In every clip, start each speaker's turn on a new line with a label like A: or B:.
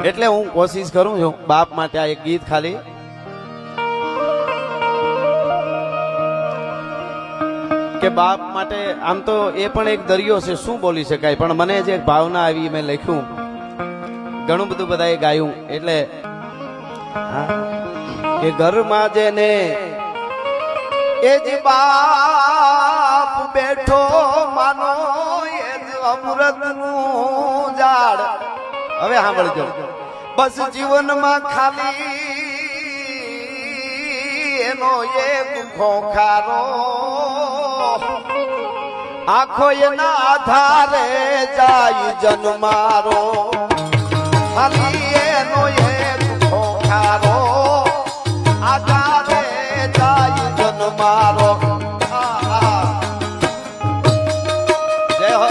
A: એટલે હું કોશિશ કરું છું બાપ માટે આ એક ગીત ખાલી કે બાપ માટે આમ તો એ પણ એક દરિયો છે, શું બોલી શકાય, પણ મને જે ભાવના આવી મેં લખ્યું, ઘણું બધું બધાએ ગાયું. એટલે કે ઘરમાં જેને એ જ બાપ બેઠો માનો એ જ અમૃતનું ઝાડ. હવે સાંભળજો, બસ જીવનમાં ખાલી એનો એક ખોખારો, આખો એના આધારે જાય જન્મારો, ખાલી એનો એક ખોખારો, આધારે જાય જન્મારો. જય હો.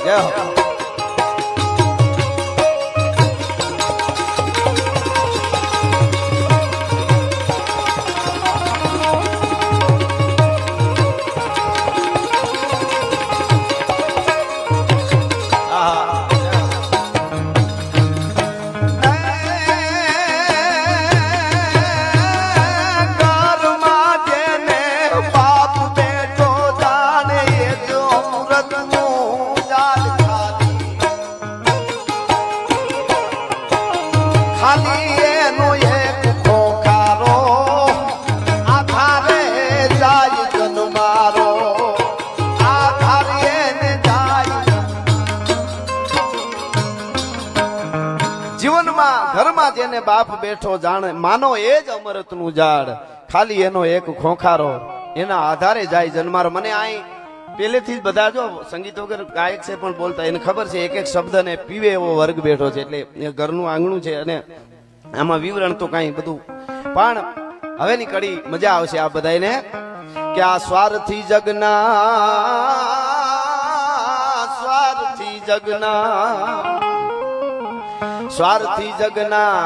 A: જય હો. ખાલી એનો એક ખોખારો, આધારે જાય જન્મારો, આધારે એને જાય. જીવનમાં ઘરમાં જેને બાપ બેઠો જાણે માનો એ જ અમૃતનું ઝાડ, ખાલી એનો એક ખોખારો, એના આધારે જાય જન્મારો. મને અહીં પહેલેથી જ બધા જો સંગીત વગર ગાયક છે પણ બોલતા, એને ખબર છે એક એક શબ્દને પીવે એવો વર્ગ બેઠો છે, એટલે એ ઘરનું આંગણું છે અને આમાં વિવરણ તો કઈ બધું. પણ હવેની કડી મજા આવશે આ બધાને કે આ સ્વાર્થી જગના, સ્વાર્થી જગના, સ્વાર્થી જગના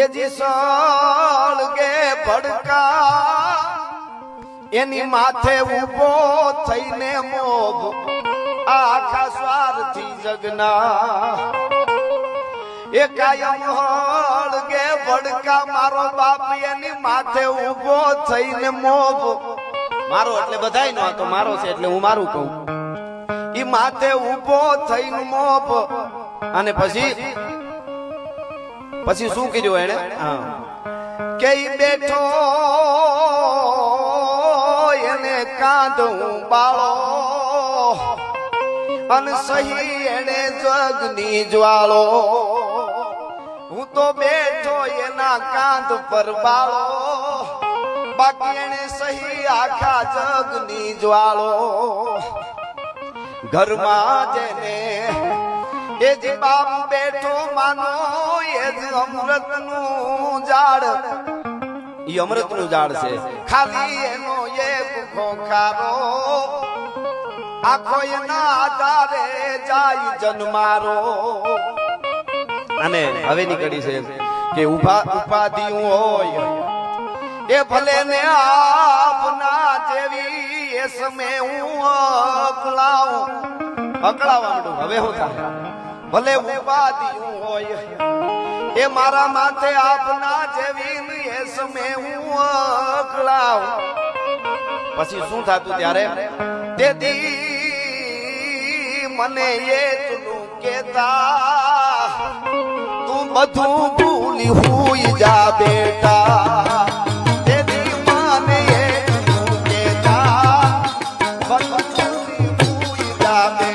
A: એ જે સળગે ભડકા, એની માથે ઉભો થઈને મોભ, આખા સ્વાર્થી જગના એ કાયમ હળગે ભડકા, મારો બાપ એની માથે ઉભો થઈને મોભ, મારો એટલે બધાય નો, તો મારો છે એટલે હું મારું કહું, ઈ માથે ઉભો થઈને મોભ. અને પછી શું કીધું એને કે ઈ બેઠો એને કાંધું બાળો, અને સહી એને જગની જ્વાળો, હું તો બેઠો એના કાંધ પર બાળો, બાકી એને સહી આખા જગની જ્વાળો. ઘરમાં જેને એ જ બાપ બેઠો માનો એ જ અમૃતનું ઝાડ, ઈ અમૃતનું ઝાડ છે, ખાલી એનો એક ખોખારો, આખો એના આધારે જાય જન્મારો. અને હવે નીકળી છે કે ઉપાધિ હોય એ ભલે ને આપના જેવી, એ સમય હું અકળાવું, અકળાવા માંડું. હવે હું થાય ભલે ઉપાધિ હોય એ મારા માથે આપના જેવી, એ સમય હું અકળાવું. પછી શું થતું ત્યારે, તેથી મને એટલું કેતા, તું બધું ભૂલી હુઈ જા બેટા, તેથી મને એટલું કેતા, બધું ભૂલી હુઈ જા બેટા.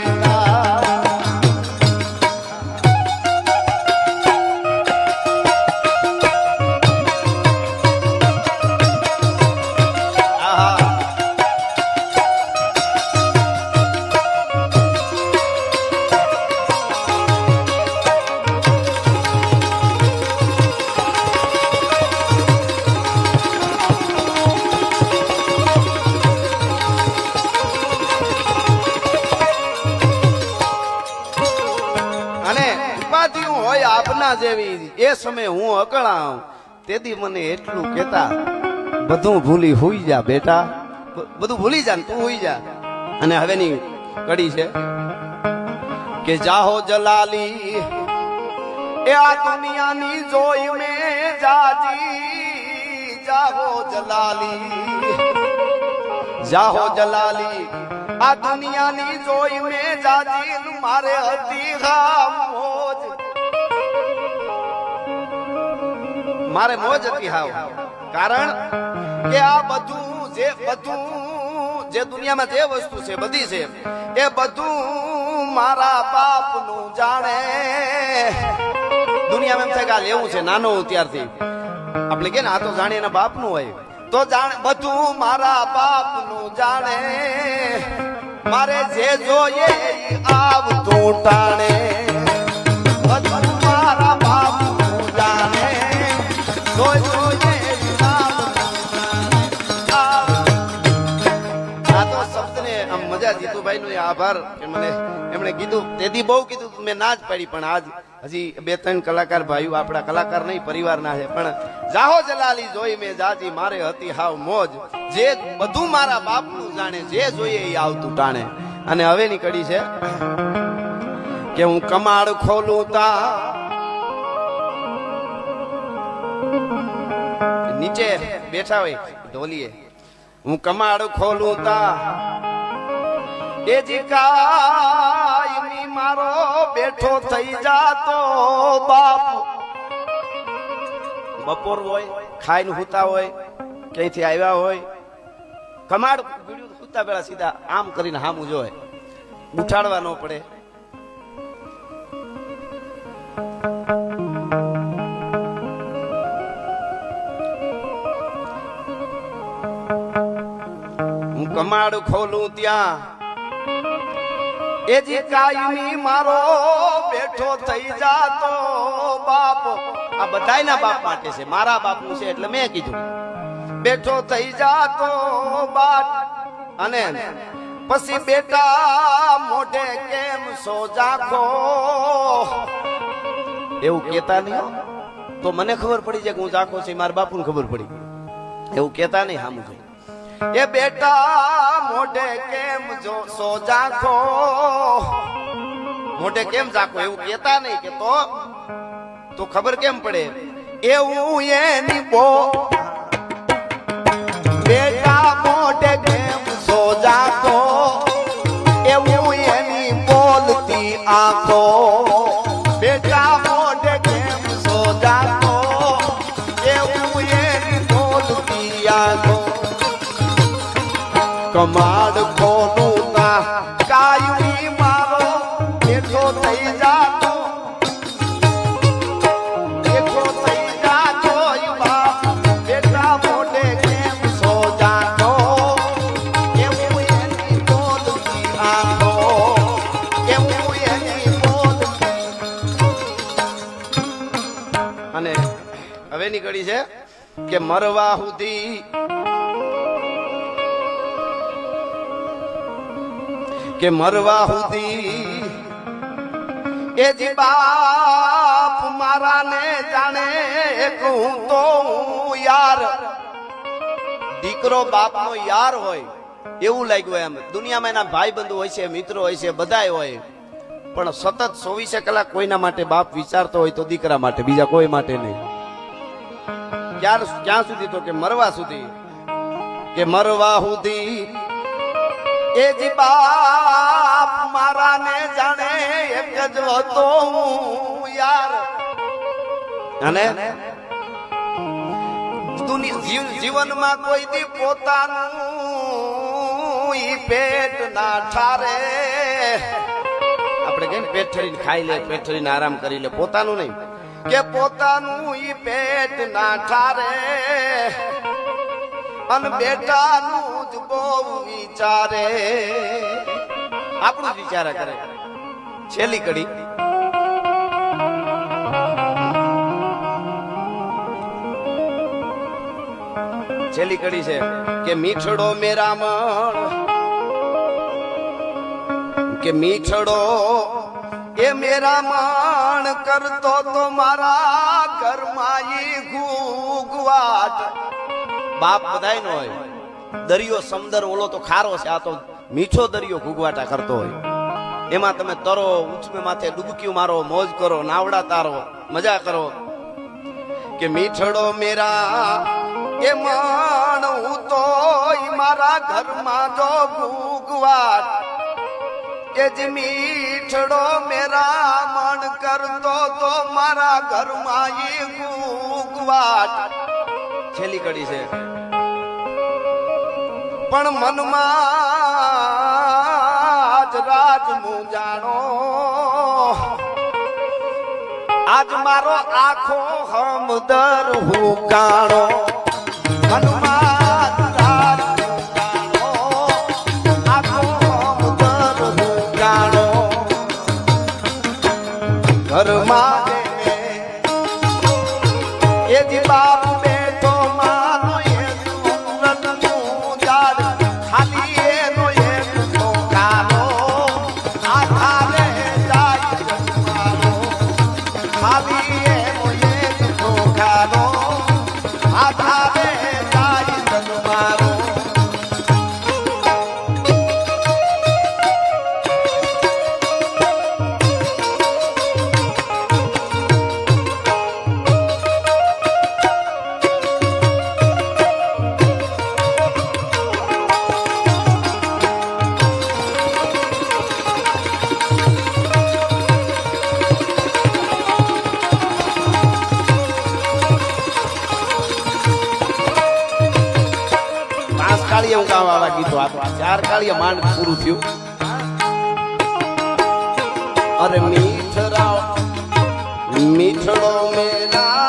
A: જેવી એ સમય હું અકળાઉં, તેથી મને એટલું કહેતા બધું ભૂલી હુઈ જા બેટા, બધું ભૂલી જા ને તું હુઈ જા. અને હવેની કડી છે કે જાહો જલાલી એ આ દુનિયાની જોઈ મે જાજી, જાહો જલાલી, જાહો જલાલી આ દુનિયાની જોઈ મે જાજી, મારે હતી મોજ, મારે મોજ હતી હાવ. કારણ કે આ બધું જે દુનિયામાં જે વસ્તુ છે બધી છે એ બધું મારા બાપનું જાણે. દુનિયામાં એમ થાય કે આ લેવું છે નાનો હું ત્યારથી, આપણે કે ને આ તો જાણે એના બાપનું હોય તો જાણે, બધું મારા બાપનું જાણે, મારે જે જોઈએ આવતું ટાણે, બધું મારા બાપનું જાણે, જોઈએ જીતુભાઈ નો આભાર કે મને એમણે કીધું, તેથી બહુ કીધું મેં ના જ પાડી, પણ આજ હજી 2-3 કલાકાર ભાઈઓ આપણા કલાકાર નહીં પરિવારના છે, પણ જાહો જલાલી જોઈ મેં જાજી, મારે હતી હાવ મોજ, જે બધું મારા બાપનું જાણે, જે જોઈએ એ આવતું ટાણે. અને હવેની કડી છે કે હું કમાડ ખોલું તા નીચે બેઠા હોય ઢોલીએ, હું કમાડ ખોલું તા એ જી કાયમી મારો બેઠો થઈ જાતો બાપ. બપોર હોય ખાઈને હુતા હોય, ક્યાંયથી આવ્યા હોય, કમાડ હુતા પેલા સીધા આમ કરીને હામું જોય, ઉઠાડવા ન પડે. હું કમાડ ખોલું ત્યાં એ જી કાયમી મારો બેઠો થઈ જાતો બાપ. આ બધાયના બાપ માટે છે, મારા બાપનું છે એટલે મેં કીધું બેઠો થઈ જાતો બાપ. અને પછી બેટા મોઢે કેમ સો જાખો, એવું કેતા નહીં તો મને ખબર પડી જાય કે હું જાખો છે, મારા બાપુને ખબર પડી, એવું કેતા નહીં. હામું જોઈ એ બેટા મોઢે કેમ જો સો જાખો, મોઢે કેમ જાખો એવું કેતા નહીં કે તો ખબર કેમ પડે એવું એની બો. બેટા મોઢે કેમ સો જાખો, એવું એની બોલતી આંખો, બેટા મોઢે કેમ સો જાખો, એવું એની બોલતી આંખો. કમાડ ખોલું તા કાયમી મારો બેઠો થઈ જાતો, બેઠો થઈ જાતો બાપ. બેટા મોઢે કેમ સો જાતો, એવું એની બોલતી આંખો, એવું એની બોલતી. અને હવેની કડી છે કે મરવા સુધી, કે મરવા સુધી એ જી બાપ મારા ને જાણે, હું તો યાર. દીકરો બાપ નો યાર હોય એવું લાગ્યું એમ. દુનિયામાં એના ભાઈ બંધુ હોય છે, મિત્રો હોય છે, બધાય હોય, પણ સતત 24 કલાક કોઈના માટે બાપ વિચારતો હોય તો દીકરા માટે, બીજા કોઈ માટે નહીં. ક્યાં સુધી તો કે મરવા સુધી, કે મરવા સુધી એ જી બાપ મારા ને જાણે, એક જ હતો હું યાર. અને જીવનમાં કોઈ દી પોતાનું ઈ પેટ ના ઠારે. આપણે કહીએ પેટ ઠરીને ખાઈ લે, પેટ ઠરીને આરામ કરી લે, પોતાનું નહીં, કે પોતાનું ઈ પેટ ના ઠારે. અને બેટાનું જ બહુ વિચારે, આપણું જ વિચારા કરે. છેલ્લી કડી છે કે મીઠડો મેરામણ, કે મીઠડો એ મેરા માણ કરતો તો મારા ઘરમાં ઈ ઘૂઘવાટ. બાપ બધાય નો હોય. દરિયો સમદર ઓલો તો ખારો છે, આ તો મીઠો દરિયો ઘૂઘવાટા કરતો હોય. એમાં તમે તરો, ઉચમે માથે ડૂબકીઓ મારો, મોજ કરો, નાવડા તારો, મજા કરો. કે મીઠડો મેરા એ માણ હું તો મારા ઘરમાં જો ઘૂઘવાટ. કે જ મીઠડો મેરા મન કરતો તો મારા ઘરમાં એ ઘૂઘવાટ. છેલ્લી કડી છે. પણ મનમાં જ રાજ મુજાણો, આજ મારો આખો હમદર હુકાણો. મનમાં જ રાજ મુજાણો, આખો હમદર હુકાણો. ઘરમાં એ જી બાપ બેઠો માનો એ સુરતનું ઝાડ, ખાલી એનો એક ઠોકારો આધારે જાય જન્મારો. ખાલી એનો એક ઠોકારો આધારે જાય જન્મારો. હું ગાવા વાળા ગીતો આ 4 કાળિયા માંડ પૂરું થયું. અરે મીઠરાવ મીઠડો મેલા